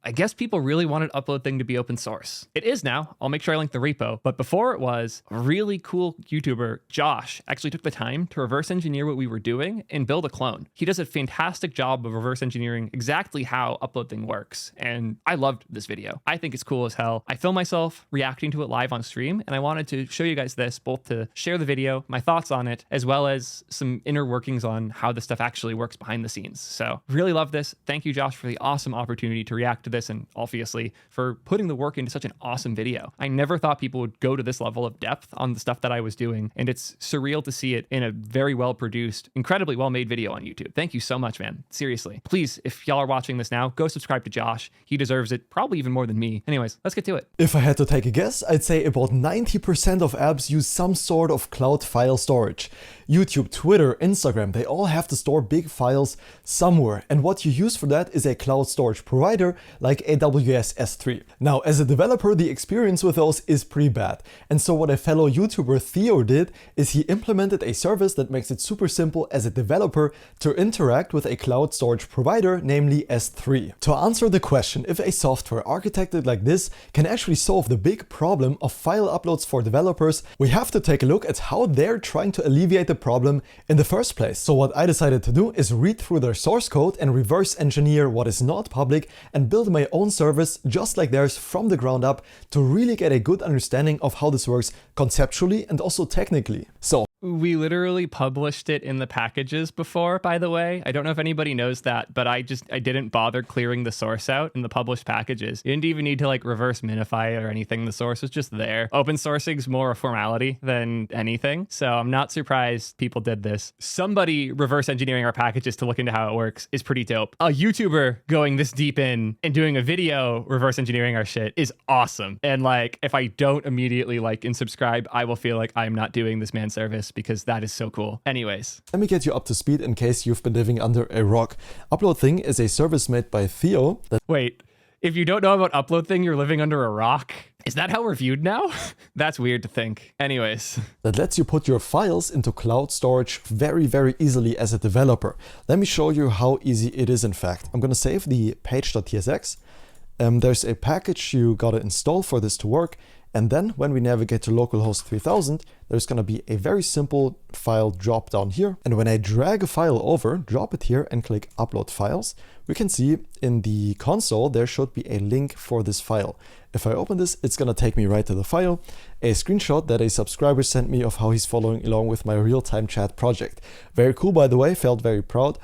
I guess people really wanted Upload Thing to be open source. It is now. I'll make sure I link the repo. But before it was, a really cool YouTuber, Josh, actually took the time to reverse engineer what we were doing and build a clone. He does a fantastic job of reverse engineering exactly how Upload Thing works. And I loved this video. I think it's cool as hell. I film myself reacting to it live on stream, and I wanted to show you guys this, both to share the video, my thoughts on it, as well as some inner workings on how this stuff actually works behind the scenes. So really love this. Thank you, Josh, for the awesome opportunity to react to this, and obviously for putting the work into such an awesome video. I never thought people would go to this level of depth on the stuff that I was doing, and it's surreal to see it in a very well produced, incredibly well made video on YouTube. Thank you so much, man. Seriously. Please, if y'all are watching this now, go subscribe to Josh. He deserves it, probably even more than me. Anyways, let's get to it. If I had to take a guess, I'd say about 90% of apps use some sort of cloud file storage. YouTube, Twitter, Instagram, they all have to store big files somewhere, and what you use for that is a cloud storage provider like AWS S3. Now, as a developer, the experience with those is pretty bad, and so what a fellow YouTuber Theo did is he implemented a service that makes it super simple as a developer to interact with a cloud storage provider, namely S3. To answer the question if a software architected like this can actually solve the big problem of file uploads for developers, we have to take a look at how they're trying to alleviate the problem in the first place. So what I decided to do is read through their source code and reverse engineer what is not public and build my own service just like theirs from the ground up to really get a good understanding of how this works conceptually and also technically. So we literally published it in the packages before, by the way. I don't know if anybody knows that, but I didn't bother clearing the source out in the published packages. You didn't even need to like reverse minify it or anything. The source was just there. Open sourcing's more a formality than anything. So I'm not surprised people did this. Somebody reverse engineering our packages to look into how it works is pretty dope. A YouTuber going this deep in and doing a video reverse engineering our shit is awesome. And like, if I don't immediately like and subscribe, I will feel like I'm not doing this man service, because that is so cool. Anyways. Let me get you up to speed in case you've been living under a rock. Upload Thing is a service made by Theo. Wait, if you don't know about Upload Thing, you're living under a rock? Is that how we're viewed now? That's weird to think. Anyways. That lets you put your files into cloud storage very, very easily as a developer. Let me show you how easy it is in fact. I'm gonna save the page.tsx. There's a package you gotta install for this to work. And then when we navigate to localhost 3000, there's going to be a very simple file drop down here. And when I drag a file over, drop it here and click upload files, we can see in the console, there should be a link for this file. If I open this, it's going to take me right to the file, a screenshot that a subscriber sent me of how he's following along with my real-time chat project. Very cool, by the way, felt very proud.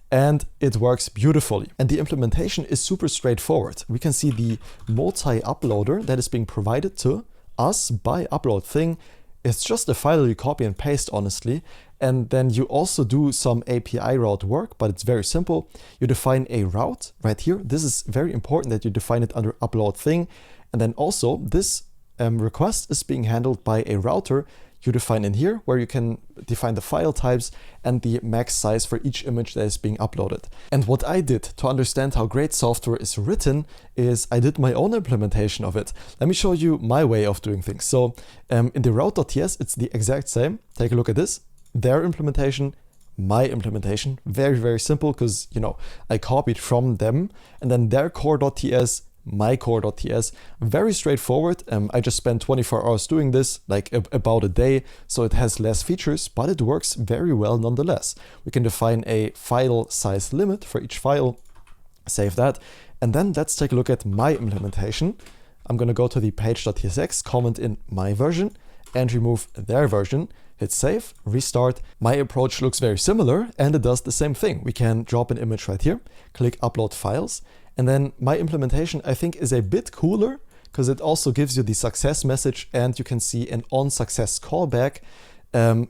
And it works beautifully. And the implementation is super straightforward. We can see the multi-uploader that is being provided to us by Upload Thing. It's just a file you copy and paste, honestly. And then you also do some API route work, but it's very simple. You define a route right here. This is very important that you define it under Upload Thing. And then also this request is being handled by a router you define in here, where you can define the file types and the max size for each image that is being uploaded. And what I did to understand how great software is written is I did my own implementation of it. Let me show you my way of doing things. So in the route.ts, it's the exact same. Take a look at this. Their implementation, my implementation, very, very simple because, you know, I copied from them, and then their core.ts, my core.ts, very straightforward. I just spent 24 hours doing this, like about a day, so it has less features, but it works very well nonetheless. We can define a file size limit for each file, save that, and then let's take a look at my implementation. I'm going to go to the page.tsx, comment in my version, and remove their version. Hit save, restart. My approach looks very similar, and it does the same thing. We can drop an image right here, click upload files, and then my implementation, I think, is a bit cooler because it also gives you the success message, and you can see an on success callback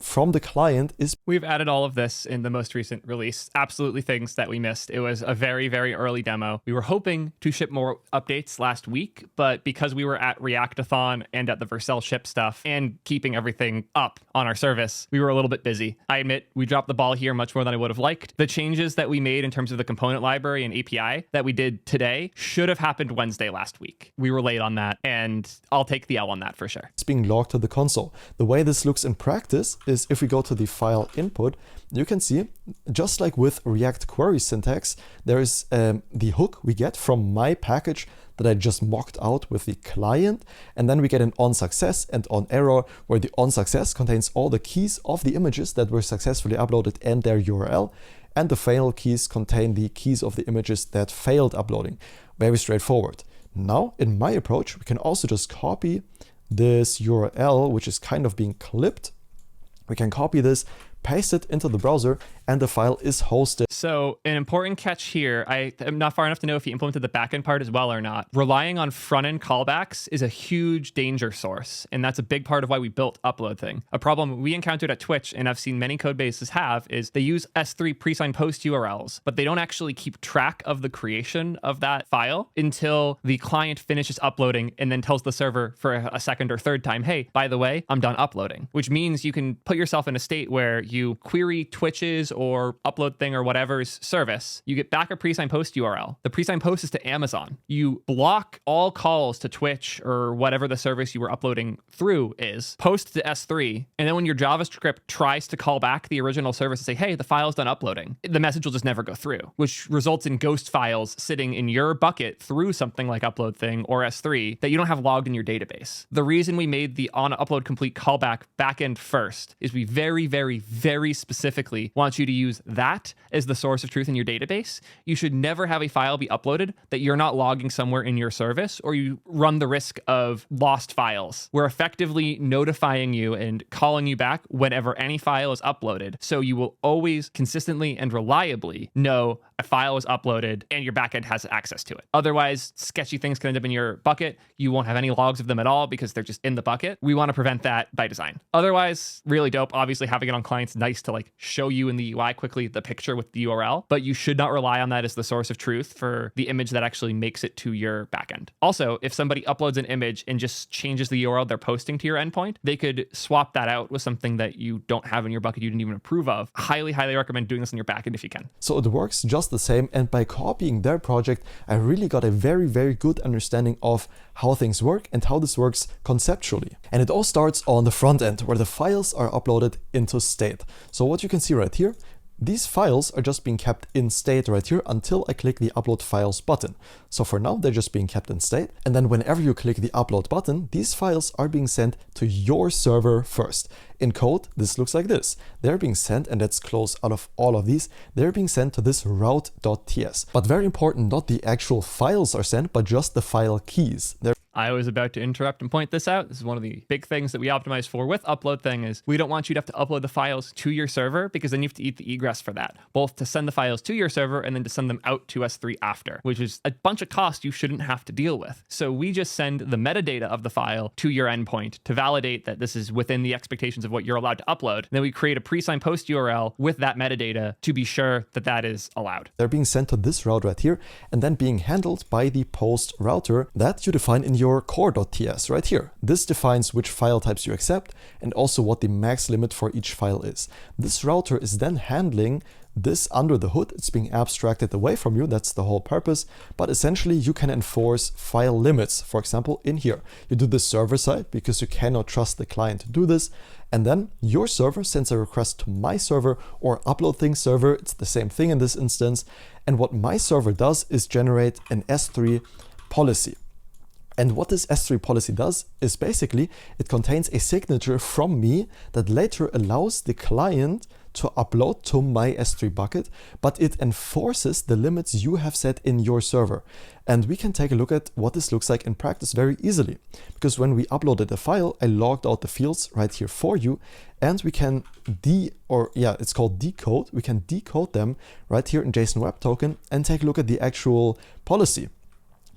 from the client is... We've added all of this in the most recent release. Absolutely things that we missed. It was a very, very early demo. We were hoping to ship more updates last week, but because we were at Reactathon and at the Vercel ship stuff and keeping everything up on our service, we were a little bit busy. I admit we dropped the ball here much more than I would have liked. The changes that we made in terms of the component library and API that we did today should have happened Wednesday last week. We were late on that, and I'll take the L on that for sure. It's being logged to the console. The way this looks in practice practice is if we go to the file input, you can see, just like with React query syntax, there is the hook we get from my package that I just mocked out with the client, and then we get an onSuccess and onError, where the onSuccess contains all the keys of the images that were successfully uploaded and their URL, and the fail keys contain the keys of the images that failed uploading. Very straightforward. Now, in my approach, we can also just copy this URL, which is kind of being clipped. We can copy this, paste it into the browser, and the file is hosted. So an important catch here, I am not far enough to know if he implemented the backend part as well or not. Relying on front-end callbacks is a huge danger source, and that's a big part of why we built Upload Thing. A problem we encountered at Twitch, and I've seen many code bases have, is they use S3 pre-signed post URLs, but they don't actually keep track of the creation of that file until the client finishes uploading and then tells the server for a second or third time, hey, by the way, I'm done uploading, which means you can put yourself in a state where you query Twitch's or Upload Thing or whatever's service, you get back a pre-signed post URL. The pre-signed post is to Amazon. You block all calls to Twitch or whatever the service you were uploading through is, post to S3, and then when your JavaScript tries to call back the original service and say, hey, the file's done uploading, the message will just never go through, which results in ghost files sitting in your bucket through something like Upload Thing or S3 that you don't have logged in your database. The reason we made the onUploadComplete callback backend first is we very specifically want you to use that as the source of truth in your database. You should never have a file be uploaded that you're not logging somewhere in your service, or you run the risk of lost files. We're effectively notifying you and calling you back whenever any file is uploaded, so you will always consistently and reliably know a file is uploaded and your backend has access to it. Otherwise, sketchy things can end up in your bucket. You won't have any logs of them at all because they're just in the bucket. We want to prevent that by design. Otherwise, really dope. Obviously, having it on clients, nice to like show you in the UI quickly the picture with the URL, but you should not rely on that as the source of truth for the image that actually makes it to your backend. Also, if somebody uploads an image and just changes the URL they're posting to your endpoint, they could swap that out with something that you don't have in your bucket you didn't even approve of. Highly recommend doing this on your backend if you can. So it works just the same, and by copying their project, I really got a very good understanding of how things work and how this works conceptually. And it all starts on the front end, where the files are uploaded into state. So what you can see right here, these files are just being kept in state right here until I click the upload files button. So for now, they're just being kept in state. And then whenever you click the upload button, these files are being sent to your server first. In code, this looks like this. They're being sent, and let's close out of all of these, they're being sent to this route.ts. But very important, not the actual files are sent, but just the file keys. I was about to interrupt and point this out. This is one of the big things that we optimize for with Upload Thing is we don't want you to have to upload the files to your server, because then you have to eat the egress for that, both to send the files to your server and then to send them out to S3 after, which is a bunch of cost you shouldn't have to deal with. So we just send the metadata of the file to your endpoint to validate that this is within the expectations of what you're allowed to upload. And then we create a pre-signed post URL with that metadata to be sure that that is allowed. They're being sent to this route right here and then being handled by the post router that you define in your core.ts right here. This defines which file types you accept and also what the max limit for each file is. This router is then handling this under the hood. It's being abstracted away from you. That's the whole purpose. But essentially, you can enforce file limits. For example, in here, you do this server side because you cannot trust the client to do this. And then your server sends a request to my server or Upload Thing server. It's the same thing in this instance. And what my server does is generate an S3 policy. And what this S3 policy does is basically it contains a signature from me that later allows the client to upload to my S3 bucket, but it enforces the limits you have set in your server. And we can take a look at what this looks like in practice very easily. Because when we uploaded the file, I logged out the fields right here for you, and we can it's called decode. We can decode them right here in JSON Web Token and take a look at the actual policy.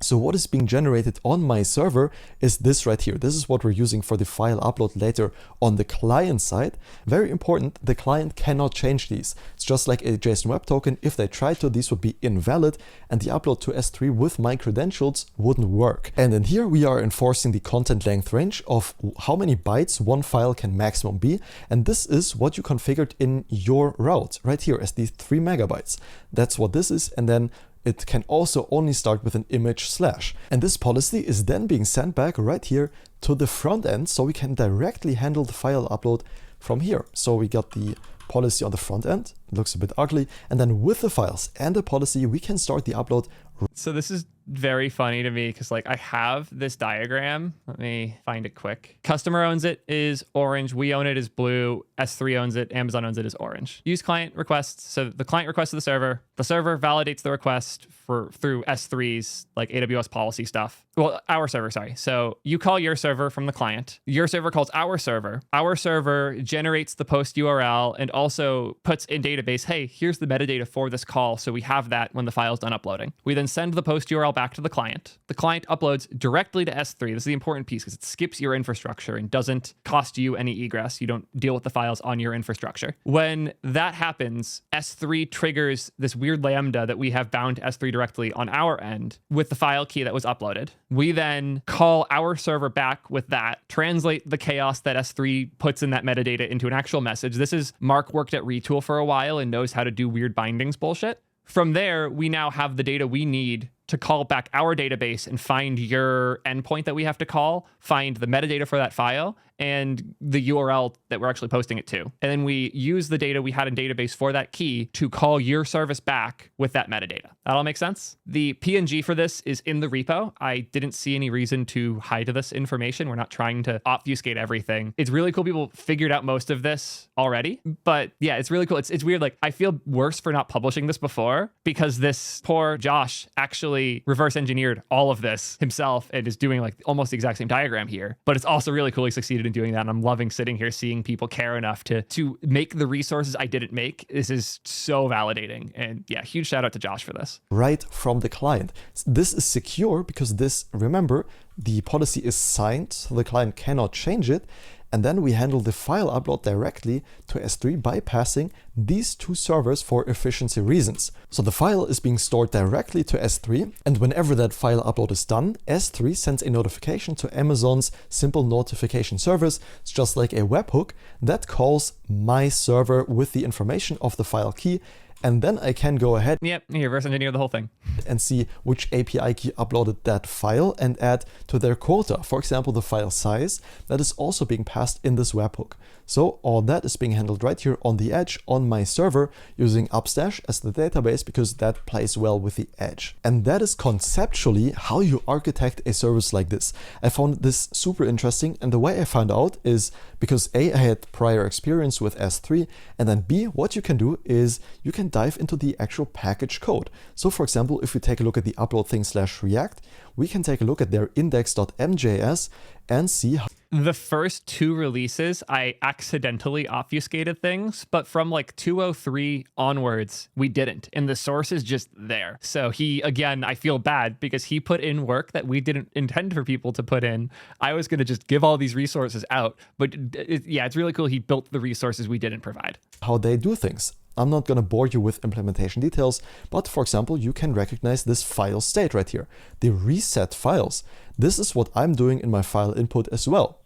So what is being generated on my server is this right here. This is what we're using for the file upload later on the client side. Very important, the client cannot change these. It's just like a JSON Web Token. If they tried to, these would be invalid, and the upload to S3 with my credentials wouldn't work. And in here, we are enforcing the content length range of how many bytes one file can maximum be. And this is what you configured in your route right here as these 3 megabytes. That's what this is. And then it can also only start with an image slash. And this policy is then being sent back right here to the front end, so we can directly handle the file upload from here. So we got the policy on the front end. It looks a bit ugly. And then with the files and the policy, we can start the upload. So this is very funny to me because like I have this diagram. Let me find it quick. Customer owns it is orange. We own it is blue. S3 owns it. Amazon owns it is orange. Use client requests. So the client requests to the server. The server validates the request through S3's like AWS policy stuff. Well, our server, sorry. So you call your server from the client. Your server calls our server. Our server generates the post URL and also puts in database, hey, here's the metadata for this call. So we have that when the file's done uploading. We then send the post URL back to the client. The client uploads directly to S3. This is the important piece because it skips your infrastructure and doesn't cost you any egress. You don't deal with the files on your infrastructure. When that happens, S3 triggers this weird lambda that we have bound to S3 directly on our end with the file key that was uploaded. We then call our server back with that, translate the chaos that S3 puts in that metadata into an actual message. This is Mark worked at Retool for a while and knows how to do weird bindings bullshit. From there, we now have the data we need to call back our database and find your endpoint that we have to call, find the metadata for that file, and the URL that we're actually posting it to. And then we use the data we had in database for that key to call your service back with that metadata. That all makes sense? The PNG for this is in the repo. I didn't see any reason to hide this information. We're not trying to obfuscate everything. It's really cool people figured out most of this already. But yeah, it's really cool. It's weird. Like I feel worse for not publishing this before because this poor Josh actually reverse engineered all of this himself and is doing like almost the exact same diagram here. But it's also really cool he succeeded in doing that. And I'm loving sitting here seeing people care enough to make the resources I didn't make. This is so validating. And yeah, huge shout out to Josh for this. Right from the client. This is secure because this, remember, the policy is signed, so the client cannot change it. And then we handle the file upload directly to S3 bypassing these two servers for efficiency reasons. So the file is being stored directly to S3, and whenever that file upload is done, S3 sends a notification to Amazon's simple notification service. It's just like a webhook that calls my server with the information of the file key. And then I can go ahead reverse engineer the whole thing and see which API key uploaded that file and add to their quota. For example, the file size that is also being passed in this webhook. So all that is being handled right here on the edge on my server using Upstash as the database because that plays well with the edge. And that is conceptually how you architect a service like this. I found this super interesting, and the way I found out is because A, I had prior experience with S3, and then B, what you can do is you can dive into the actual package code. So for example, if we take a look at the upload thing /React, we can take a look at their index.mjs and see how the first two releases, I accidentally obfuscated things, but from like 203 onwards, we didn't. And the source is just there. So again, I feel bad because he put in work that we didn't intend for people to put in. I was going to just give all these resources out. But it's really cool he built the resources we didn't provide. How they do things. I'm not going to bore you with implementation details, but for example, you can recognize this file state right here, the reset files. This is what I'm doing in my file input as well.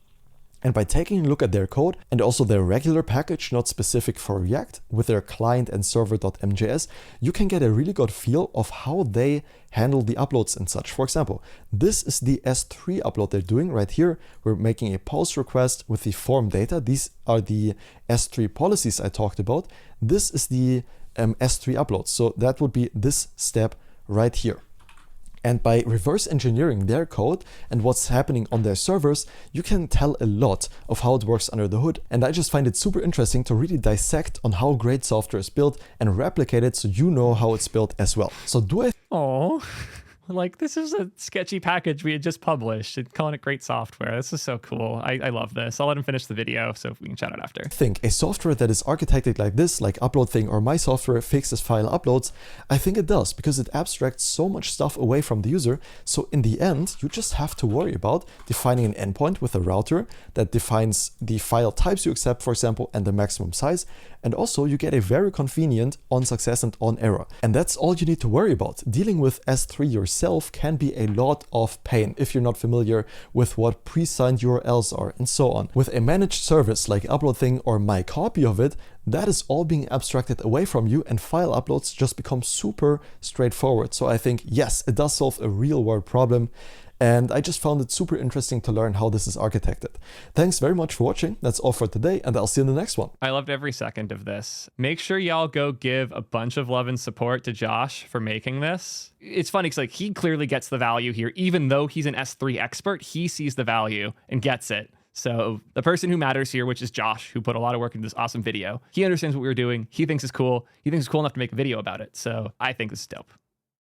And by taking a look at their code and also their regular package, not specific for React, with their client and server.mjs, you can get a really good feel of how they handle the uploads and such. For example, this is the S3 upload they're doing right here. We're making a post request with the form data. These are the S3 policies I talked about. This is the S3 upload. So that would be this step right here. And by reverse engineering their code and what's happening on their servers, you can tell a lot of how it works under the hood. And I just find it super interesting to really dissect on how great software is built and replicate it so you know how it's built as well. So do I... Oh, like this is a sketchy package we had just published and calling it great software. This is so cool. I love this. I'll let him finish the video so we can chat it after. Think a software that is architected like this, like Upload Thing or my software fixes file uploads, I think it does because it abstracts so much stuff away from the user. So in the end, you just have to worry about defining an endpoint with a router that defines the file types you accept, for example, and the maximum size. And also you get a very convenient on success and on error. And that's all you need to worry about. Dealing with S3 yourself can be a lot of pain if you're not familiar with what pre-signed URLs are and so on. With a managed service like Upload Thing or my copy of it, that is all being abstracted away from you and file uploads just become super straightforward. So I think, yes, it does solve a real world problem. And I just found it super interesting to learn how this is architected. Thanks very much for watching. That's all for today, and I'll see you in the next one. I loved every second of this. Make sure y'all go give a bunch of love and support to Josh for making this. It's funny because like he clearly gets the value here. Even though he's an S3 expert, he sees the value and gets it. So the person who matters here, which is Josh, who put a lot of work into this awesome video, he understands what we were doing. He thinks it's cool. He thinks it's cool enough to make a video about it. So I think this is dope.